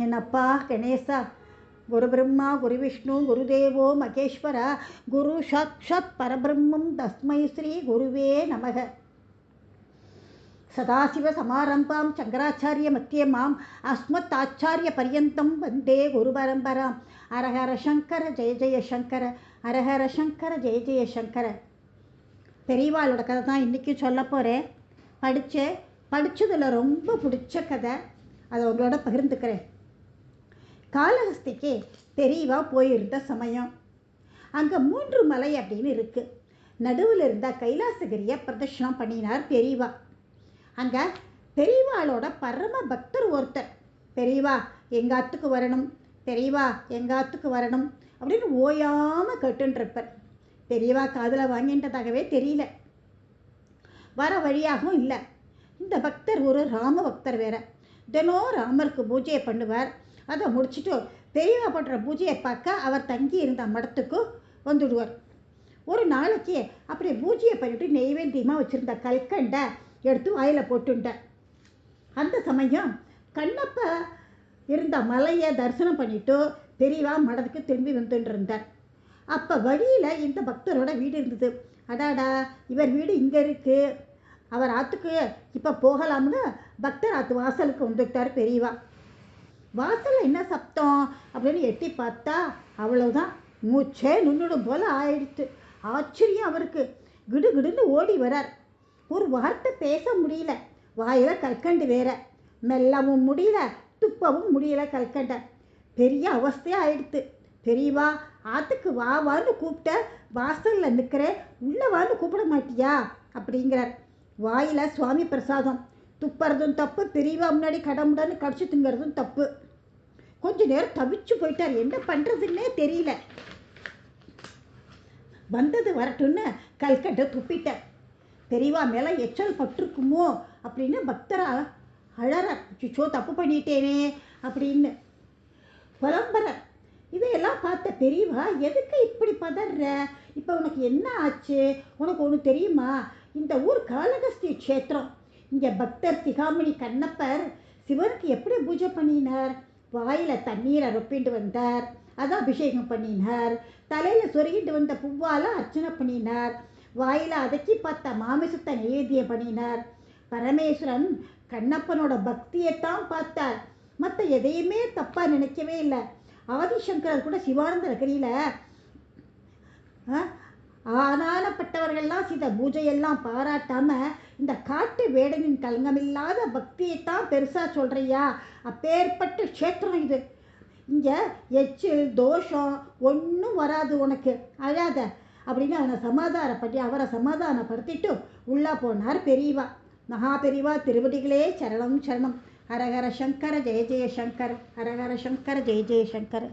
என்னப்பா கணேசா, குரு பிரம்மா குரு விஷ்ணு குருதேவோ மகேஸ்வர குரு சாட்சாத் பரபிரம்மம் தஸ்மை ஸ்ரீ குருவே நமக. சதாசிவ சமாரம்பாம் சங்கராச்சாரிய மத்தியமாம் அஸ்மத் ஆச்சாரிய பரியந்தம் வந்தே குரு பரம்பராம். அரஹர சங்கர ஜெய ஜெய சங்கர, அரஹர சங்கர ஜெய ஜெய சங்கர. பெரியவாளோட கதை தான் இன்றைக்கும் சொல்ல போகிறேன். படித்ததில் ரொம்ப பிடிச்ச கதை, அதை உங்களோட பகிர்ந்துக்கிறேன். காளஹஸ்திக்கு பெரியவா போயிருந்த சமயம், அங்கே 3 மலை அப்படின்னு இருக்குது. நடுவில் இருந்த கைலாசகிரியை பிரதட்சணம் பண்ணினார் பெரியவா. அங்கே பெரியவாளோட பரம பக்தர் ஒருத்தர், பெரியவா எங்காத்துக்கு வரணும், பெரியவா எங்காத்துக்கு வரணும் அப்படின்னு ஓயாமல் கேட்டுருப்பார். பெரியவா காதில் வாங்கின்றதாகவே தெரியல, வர வழியாகவும் இல்லை. இந்த பக்தர் ஒரு ராம பக்தர் வேற. தினம் ராமருக்கு பூஜையை பண்ணுவார். அதை முடிச்சுட்டு பெரியவா பண்ணுற பூஜையை பார்க்க அவர் தங்கி இருந்த மடத்துக்கு வந்துடுவார். ஒரு நாளைக்கு அப்படி பூஜையை பண்ணிவிட்டு நெய்வேத்தியமாக வச்சுருந்த கல்கண்டை எடுத்து வாயில் போட்டுட்டார். அந்த சமயம் கண்ணப்ப இருந்த மலையை தரிசனம் பண்ணிவிட்டு பெரியவா மடத்துக்கு திரும்பி வந்துட்டு இருந்தார். அப்போ வழியில் இந்த பக்தரோட வீடு இருந்தது. அடாடா, இவர் வீடு இங்கே இருக்குது, அவர் ஆற்றுக்கு இப்போ போகலாம்னு பக்தர் ஆற்று வாசலுக்கு வந்துட்டார் பெரியவா. வாசலில் என்ன சப்தம் அப்படின்னு எட்டி பார்த்தா அவ்வளோதான், மூச்சே நுண்ணிடும் போல் ஆயிடுச்சு. ஆச்சரியம் அவருக்கு. கிடுகிடுன்னு ஓடி வரார். ஒரு வார்த்தை பேச முடியல, வாயில் கல்கண்டு வேற, மெல்லவும் முடியல துப்பவும் முடியல கல்கண்டை. பெரிய அவஸ்தையாக ஆயிடுத்து. பெரியவா ஆற்றுக்கு வா வான்னு கூப்பிட்ட, வாசலில் நிற்கிறேன், உள்ளே வான்னு கூப்பிட மாட்டியா அப்படிங்கிறார். வாயில் சுவாமி பிரசாதம், துப்புறதும் தப்பு, பெரியவா முன்னாடி கடமுடன்னு கடிச்சு திங்கிறதும் தப்பு. கொஞ்ச நேரம் தவிச்சு போயிட்டார், என்ன பண்ணுறதுன்னே தெரியல. வந்தது வரட்டுன்னு கல்கண்டை துப்பிட்டார். பெரியவா மேலே எச்சல் பட்டிருக்குமோ அப்படின்னு பக்தரா அழறார். சுச்சோ தப்பு பண்ணிட்டேனே அப்படின்னு புலம்புறார். இதையெல்லாம் பார்த்த பெரியவா, எதுக்கு இப்படி பதற, இப்போ உனக்கு என்ன ஆச்சு, உனக்கு ஒன்று தெரியுமா, இந்த ஊர் காளஹஸ்தி க்ஷேத்திரம். இங்கே பக்தர் சிகாமணி கண்ணப்பர் சிவனுக்கு எப்படி பூஜை பண்ணினார், வாயில் தண்ணீரை ரொப்பிட்டு வந்தார், அதை அபிஷேகம் பண்ணினார், தலையில் சொருகிட்டு வந்த பூவால் அர்ச்சனை பண்ணினார், வாயில் அதக்கி பார்த்த மாமிசத்தை நைவேத்தியம் பண்ணினார். பரமேஸ்வரன் கண்ணப்பனோட பக்தியைத்தான் பார்த்தார், மற்ற எதையுமே தப்பாக நினைக்கவே இல்லை. ஆதிசங்கரர் கூட சிவானந்த நகரியில் ஆனானப்பட்டவர்கள்லாம் செய்த பூஜையெல்லாம் பாராட்டாமல் இந்த காட்டு வேடனின் கலங்கமில்லாத பக்தியைத்தான் பெருசாக சொல்கிறியா, அப்பேற்பட்ட க்ஷேத்திரம் இது, இங்கே எச்சில் தோஷம் ஒன்றும் வராது, உனக்கு அழாத அப்படின்னு அவரை சமாதானப்படுத்திட்டு உள்ளே போனார் பெரியவா. மகா பெரியவா திருவடிகளே சரணம் சரணம். ஹரஹர சங்கர ஜெய ஜெய சங்கர, ஹரஹர சங்கர ஜெய ஜெய சங்கர.